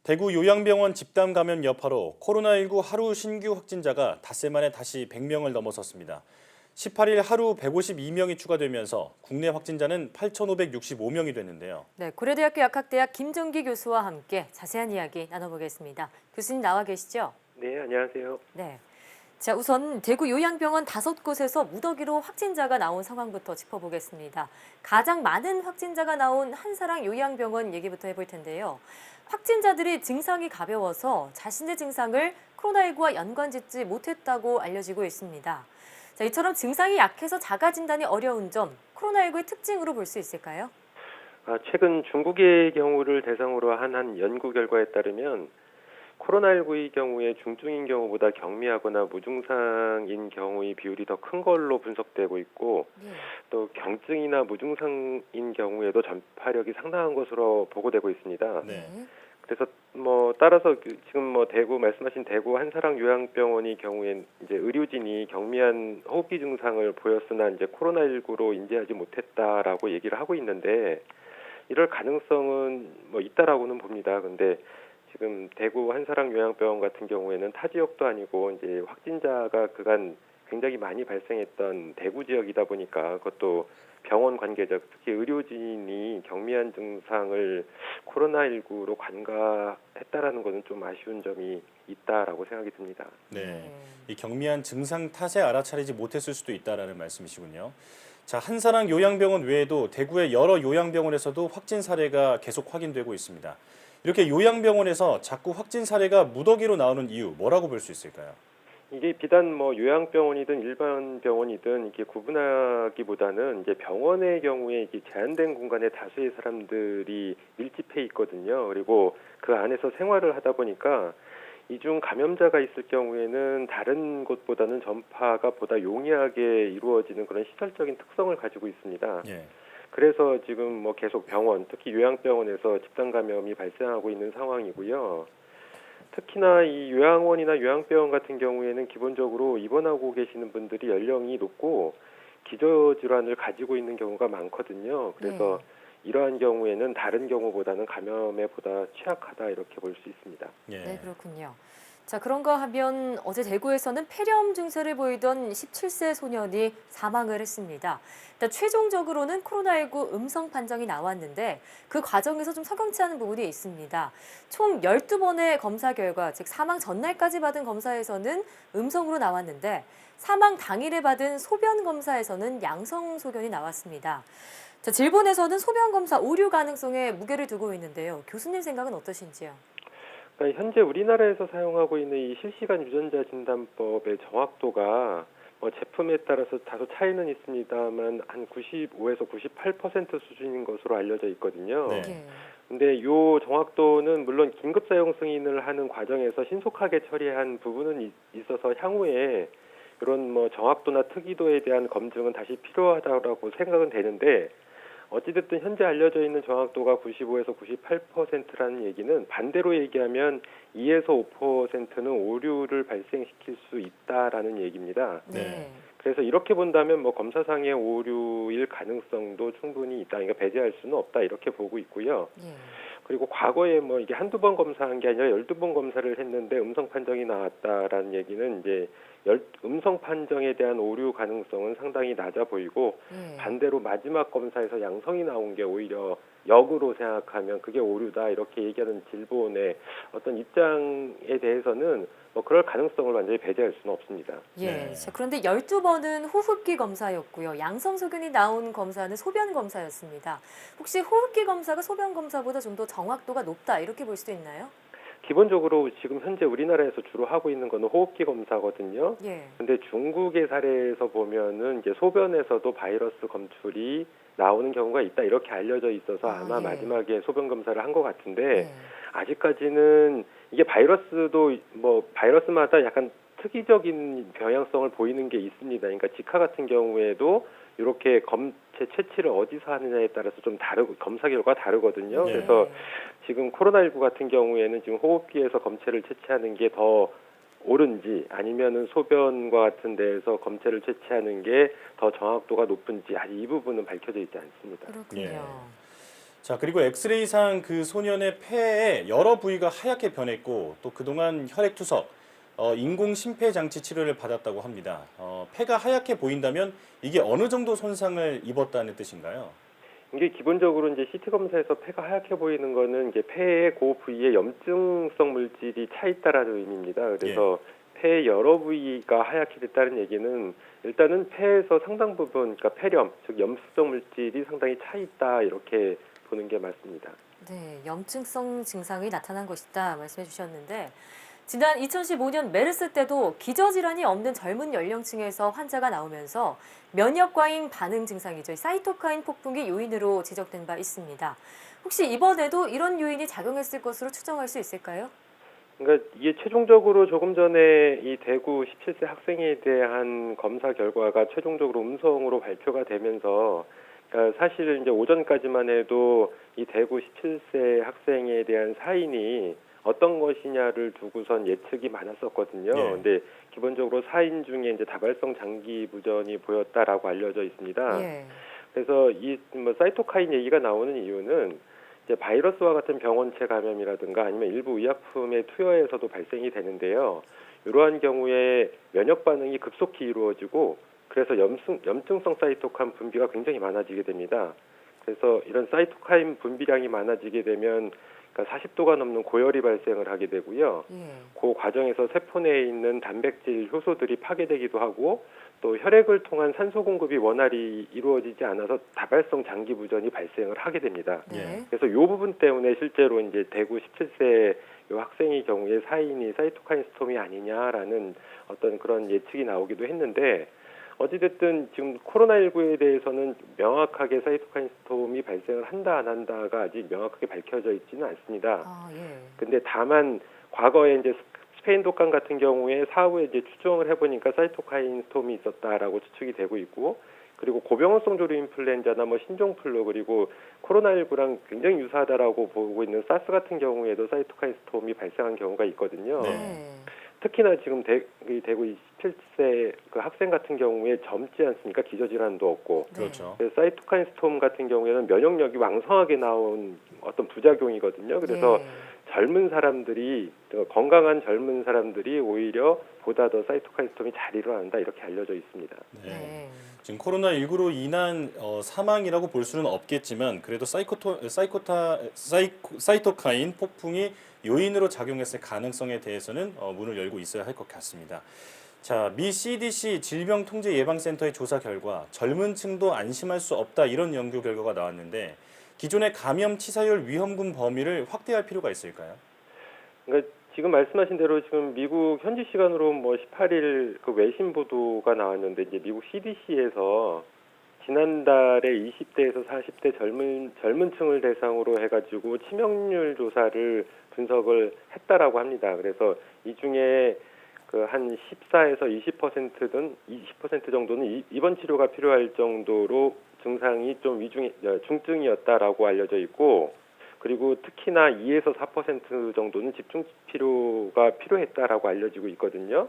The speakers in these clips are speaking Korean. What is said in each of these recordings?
대구 요양병원 집단 감염 여파로 코로나19 하루 신규 확진자가 닷새 만에 다시 100명을 넘어섰습니다. 18일 하루 152명이 추가되면서 국내 확진자는 8,565명이 됐는데요. 네, 고려대학교 약학대학 김정기 교수와 함께 자세한 이야기 나눠보겠습니다. 교수님 나와 계시죠? 네, 안녕하세요. 네. 자, 우선 대구 요양병원 5곳에서 무더기로 확진자가 나온 상황부터 짚어보겠습니다. 가장 많은 확진자가 나온 한사랑 요양병원 얘기부터 해볼 텐데요. 확진자들이 증상이 가벼워서 자신의 증상을 코로나19와 연관짓지 못했다고 알려지고 있습니다. 자, 이처럼 증상이 약해서 자가 진단이 어려운 점, 코로나19의 특징으로 볼 수 있을까요? 최근 중국의 경우를 대상으로 한 연구 결과에 따르면 코로나19의 경우에 중증인 경우보다 경미하거나 무증상인 경우의 비율이 더 큰 걸로 분석되고 있고 네. 또 경증이나 무증상인 경우에도 전파력이 상당한 것으로 보고되고 있습니다. 네. 그래서 따라서 지금 대구 말씀하신 대구 한사랑 요양병원의 경우엔 이제 의료진이 경미한 호흡기 증상을 보였으나 이제 코로나19로 인지하지 못했다라고 얘기를 하고 있는데 이럴 가능성은 있다라고는 봅니다. 근데 지금 대구 한사랑 요양병원 같은 경우에는 타 지역도 아니고 이제 확진자가 그간 굉장히 많이 발생했던 대구 지역이다 보니까 그것도 병원 관계자, 특히 의료진이 경미한 증상을 코로나19로 간과했다라는 것은 좀 아쉬운 점이 있다라고 생각이 듭니다. 네. 이 경미한 증상 탓에 알아차리지 못했을 수도 있다라는 말씀이시군요. 자, 한사랑 요양병원 외에도 대구의 여러 요양병원에서도 확진 사례가 계속 확인되고 있습니다. 이렇게 요양병원에서 자꾸 확진 사례가 무더기로 나오는 이유 뭐라고 볼 수 있을까요? 이게 비단 요양병원이든 일반 병원이든 이게 구분하기보다는 이제 병원의 경우에 이게 제한된 공간에 다수의 사람들이 밀집해 있거든요. 그리고 그 안에서 생활을 하다 보니까 이중 감염자가 있을 경우에는 다른 곳보다는 전파가 보다 용이하게 이루어지는 그런 시설적인 특성을 가지고 있습니다. 예. 그래서 지금 계속 병원, 특히 요양병원에서 집단 감염이 발생하고 있는 상황이고요. 특히나 이 요양원이나 요양병원 같은 경우에는 기본적으로 입원하고 계시는 분들이 연령이 높고 기저질환을 가지고 있는 경우가 많거든요. 그래서 이러한 경우에는 다른 경우보다는 감염에 보다 취약하다 이렇게 볼 수 있습니다. 예. 네, 그렇군요. 자, 그런가 하면 어제 대구에서는 폐렴 증세를 보이던 17세 소년이 사망을 했습니다. 일단 최종적으로는 코로나19 음성 판정이 나왔는데 그 과정에서 좀 석연치 않은 부분이 있습니다. 총 12번의 검사 결과, 즉 사망 전날까지 받은 검사에서는 음성으로 나왔는데 사망 당일에 받은 소변 검사에서는 양성 소견이 나왔습니다. 자, 질본에서는 소변 검사 오류 가능성에 무게를 두고 있는데요. 교수님 생각은 어떠신지요? 그러니까 현재 우리나라에서 사용하고 있는 이 실시간 유전자 진단법의 정확도가 제품에 따라서 다소 차이는 있습니다만 한 95에서 98% 수준인 것으로 알려져 있거든요. 네. 근데 이 정확도는 물론 긴급 사용 승인을 하는 과정에서 신속하게 처리한 부분은 있어서 향후에 이런 정확도나 특이도에 대한 검증은 다시 필요하다고 생각은 되는데 어찌됐든 현재 알려져 있는 정확도가 95에서 98%라는 얘기는 반대로 얘기하면 2에서 5%는 오류를 발생시킬 수 있다라는 얘기입니다. 네. 그래서 이렇게 본다면 검사상의 오류일 가능성도 충분히 있다. 그러니까 배제할 수는 없다. 이렇게 보고 있고요. 그리고 과거에 이게 한두 번 검사한 게 아니라 12번 검사를 했는데 음성 판정이 나왔다라는 얘기는 이제 음성 판정에 대한 오류 가능성은 상당히 낮아 보이고 반대로 마지막 검사에서 양성이 나온 게 오히려 역으로 생각하면 그게 오류다 이렇게 얘기하는 질본의 어떤 입장에 대해서는 그럴 가능성을 완전히 배제할 수는 없습니다. 예. 자, 그런데 12번은 호흡기 검사였고요. 양성 소견이 나온 검사는 소변 검사였습니다. 혹시 호흡기 검사가 소변 검사보다 좀 더 정확도가 높다 이렇게 볼 수도 있나요? 기본적으로 지금 현재 우리나라에서 주로 하고 있는 거는 호흡기 검사거든요. 근데 중국의 사례에서 보면은 이제 소변에서도 바이러스 검출이 나오는 경우가 있다 이렇게 알려져 있어서 아마 마지막에 소변 검사를 한 것 같은데 아직까지는 이게 바이러스도 바이러스마다 약간 특이적인 경향성을 보이는 게 있습니다. 그러니까 지카 같은 경우에도 이렇게 검체 채취를 어디서 하느냐에 따라서 좀 다르고 검사 결과가 다르거든요. 그래서 지금 코로나19 같은 경우에는 지금 호흡기에서 검체를 채취하는 게 더 옳은지 아니면은 소변과 같은 데에서 검체를 채취하는 게 더 정확도가 높은지 아직 이 부분은 밝혀져 있지 않습니다. 그렇군요. 예. 자, 그리고 엑스레이상 그 소년의 폐에 여러 부위가 하얗게 변했고 또 그동안 혈액투석, 인공 심폐장치 치료를 받았다고 합니다. 폐가 하얗게 보인다면 이게 어느 정도 손상을 입었다는 뜻인가요? 이게 기본적으로 이제 CT 검사에서 폐가 하얗게 보이는 거는 이제 폐의 그 부위에 염증성 물질이 차 있다라는 의미입니다. 그래서 폐의 여러 부위가 하얗게 됐다는 얘기는 일단은 폐에서 상당 부분, 그러니까 폐렴, 즉 염수성 물질이 상당히 차 있다 이렇게 보는 게 맞습니다. 네, 염증성 증상이 나타난 것이다 말씀해 주셨는데 지난 2015년 메르스 때도 기저질환이 없는 젊은 연령층에서 환자가 나오면서 면역 과잉 반응 증상이죠. 사이토카인 폭풍이 요인으로 지적된 바 있습니다. 혹시 이번에도 이런 요인이 작용했을 것으로 추정할 수 있을까요? 그러니까 이게 최종적으로 조금 전에 이 대구 17세 학생에 대한 검사 결과가 최종적으로 음성으로 발표가 되면서 그러니까 사실 이제 오전까지만 해도 이 대구 17세 학생에 대한 사인이 어떤 것이냐를 두고선 예측이 많았었거든요. 근데 기본적으로 사인 중에 이제 다발성 장기 부전이 보였다라고 알려져 있습니다. 그래서 이 뭐 사이토카인 얘기가 나오는 이유는 이제 바이러스와 같은 병원체 감염이라든가 아니면 일부 의약품의 투여에서도 발생이 되는데요. 이러한 경우에 면역 반응이 급속히 이루어지고 그래서 염증성 사이토카인 분비가 굉장히 많아지게 됩니다. 그래서 이런 사이토카인 분비량이 많아지게 되면 그러니까 40도가 넘는 고열이 발생을 하게 되고요. 그 과정에서 세포 내에 있는 단백질 효소들이 파괴되기도 하고 또 혈액을 통한 산소 공급이 원활히 이루어지지 않아서 다발성 장기 부전이 발생을 하게 됩니다. 그래서 이 부분 때문에 실제로 이제 대구 17세 이 학생의 경우에 사인이 사이토카인 스톰이 아니냐라는 어떤 그런 예측이 나오기도 했는데 어찌됐든 지금 코로나19에 대해서는 명확하게 사이토카인 스톰이 발생을 한다 안 한다가 아직 명확하게 밝혀져 있지는 않습니다. 근데 다만 과거에 이제 스페인 독감 같은 경우에 사후에 이제 추정을 해보니까 사이토카인 스톰이 있었다라고 추측이 되고 있고 그리고 고병원성 조류 인플루엔자나 뭐 신종플루 그리고 코로나19랑 굉장히 유사하다라고 보고 있는 사스 같은 경우에도 사이토카인 스톰이 발생한 경우가 있거든요. 특히나 지금 대구 27세 그 학생 같은 경우에 젊지 않습니까? 기저질환도 없고. 그렇죠. 사이토카인 스톰 같은 경우에는 면역력이 왕성하게 나온 어떤 부작용이거든요. 그래서 젊은 사람들이 건강한 젊은 사람들이 오히려 보다 더 사이토카인 스톰이 잘 일어난다 이렇게 알려져 있습니다. 지금 코로나19로 인한 사망이라고 볼 수는 없겠지만 그래도 사이토카인 폭풍이 요인으로 작용했을 가능성에 대해서는 문을 열고 있어야 할 것 같습니다. 자, 미 CDC 질병통제예방센터의 조사 결과 젊은 층도 안심할 수 없다 이런 연구 결과가 나왔는데 기존의 감염 치사율 위험군 범위를 확대할 필요가 있을까요? 그러니까 지금 말씀하신 대로 지금 미국 현지 시간으로 뭐 18일 그 외신 보도가 나왔는데 이제 미국 CDC에서 지난달에 20대에서 40대 젊은 층을 대상으로 해가지고 치명률 조사를 분석을 했다라고 합니다. 그래서 이 중에 그 한 14에서 20%든 20% 정도는 입원 치료가 필요할 정도로 증상이 좀 중증이었다라고 알려져 있고 그리고 특히나 2에서 4% 정도는 집중 치료가 필요했다라고 알려지고 있거든요.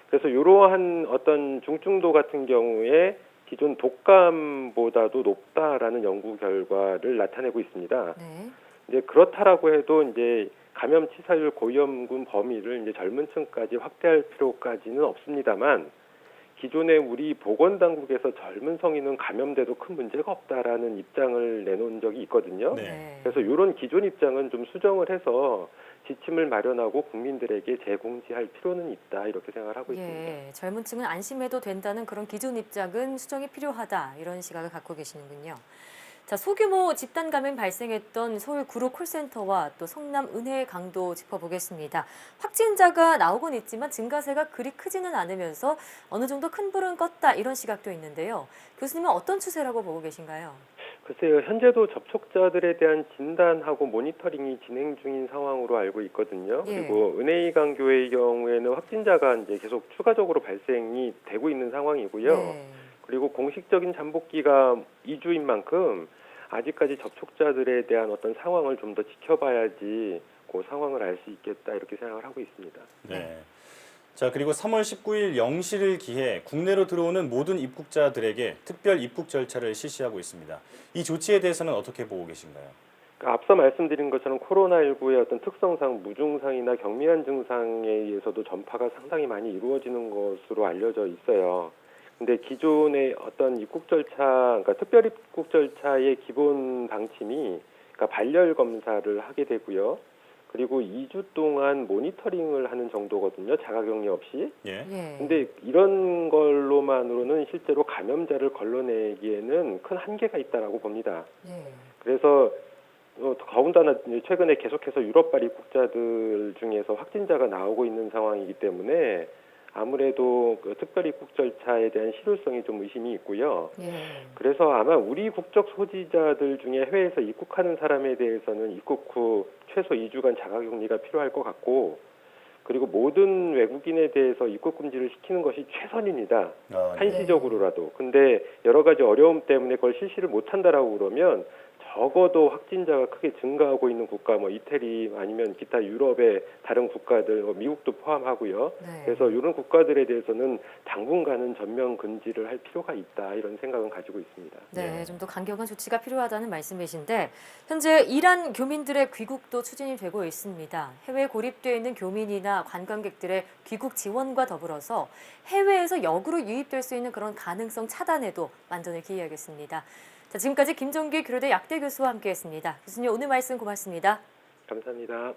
그래서 이러한 어떤 중증도 같은 경우에 기존 독감보다도 높다라는 연구 결과를 나타내고 있습니다. 이제 그렇다라고 해도 이제 감염 치사율 고위험군 범위를 이제 젊은 층까지 확대할 필요까지는 없습니다만 기존에 우리 보건당국에서 젊은 성인은 감염돼도 큰 문제가 없다라는 입장을 내놓은 적이 있거든요. 그래서 이런 기존 입장은 좀 수정을 해서 지침을 마련하고 국민들에게 재공지할 필요는 있다 이렇게 생각을 하고 있습니다. 젊은 층은 안심해도 된다는 그런 기존 입장은 수정이 필요하다 이런 시각을 갖고 계시는군요. 자, 소규모 집단 감염 발생했던 서울 구로 콜센터와 또 성남 은혜강도 짚어보겠습니다. 확진자가 나오곤 있지만 증가세가 그리 크지는 않으면서 어느 정도 큰 불은 껐다 이런 시각도 있는데요. 교수님은 어떤 추세라고 보고 계신가요? 글쎄요, 현재도 접촉자들에 대한 진단하고 모니터링이 진행 중인 상황으로 알고 있거든요. 그리고 은혜강 교회의 경우에는 확진자가 이제 계속 추가적으로 발생이 되고 있는 상황이고요. 그리고 공식적인 잠복기가 2주인 만큼 아직까지 접촉자들에 대한 어떤 상황을 좀 더 지켜봐야지 그 상황을 알 수 있겠다 이렇게 생각을 하고 있습니다. 자, 그리고 3월 19일 0시를 기해 국내로 들어오는 모든 입국자들에게 특별 입국 절차를 실시하고 있습니다. 이 조치에 대해서는 어떻게 보고 계신가요? 앞서 말씀드린 것처럼 코로나19의 어떤 특성상 무증상이나 경미한 증상에 의해서도 전파가 상당히 많이 이루어지는 것으로 알려져 있어요. 근데 기존의 어떤 입국 절차, 그러니까 특별 입국 절차의 기본 방침이 그러니까 발열 검사를 하게 되고요. 그리고 2주 동안 모니터링을 하는 정도거든요. 자가격리 없이. 예. 근데 이런 걸로만으로는 실제로 감염자를 걸러내기에는 큰 한계가 있다라고 봅니다. 그래서 더군다나 최근에 계속해서 유럽발 입국자들 중에서 확진자가 나오고 있는 상황이기 때문에 아무래도 그 특별 입국 절차에 대한 실효성이 좀 의심이 있고요. 그래서 아마 우리 국적 소지자들 중에 해외에서 입국하는 사람에 대해서는 입국 후 최소 2주간 자가격리가 필요할 것 같고, 그리고 모든 외국인에 대해서 입국 금지를 시키는 것이 최선입니다. 한시적으로라도. 근데 여러 가지 어려움 때문에 그걸 실시를 못한다라고 그러면 적어도 확진자가 크게 증가하고 있는 국가, 뭐 이태리 아니면 기타 유럽의 다른 국가들, 미국도 포함하고요. 그래서 이런 국가들에 대해서는 당분간은 전면 금지를 할 필요가 있다, 이런 생각은 가지고 있습니다. 네, 좀 더 강경한 조치가 필요하다는 말씀이신데 현재 이란 교민들의 귀국도 추진이 되고 있습니다. 해외에 고립되어 있는 교민이나 관광객들의 귀국 지원과 더불어서 해외에서 역으로 유입될 수 있는 그런 가능성 차단에도 만전을 기해야겠습니다. 자, 지금까지 김종기 규로대 약대 교수와 함께했습니다. 교수님, 오늘 말씀 고맙습니다. 감사합니다.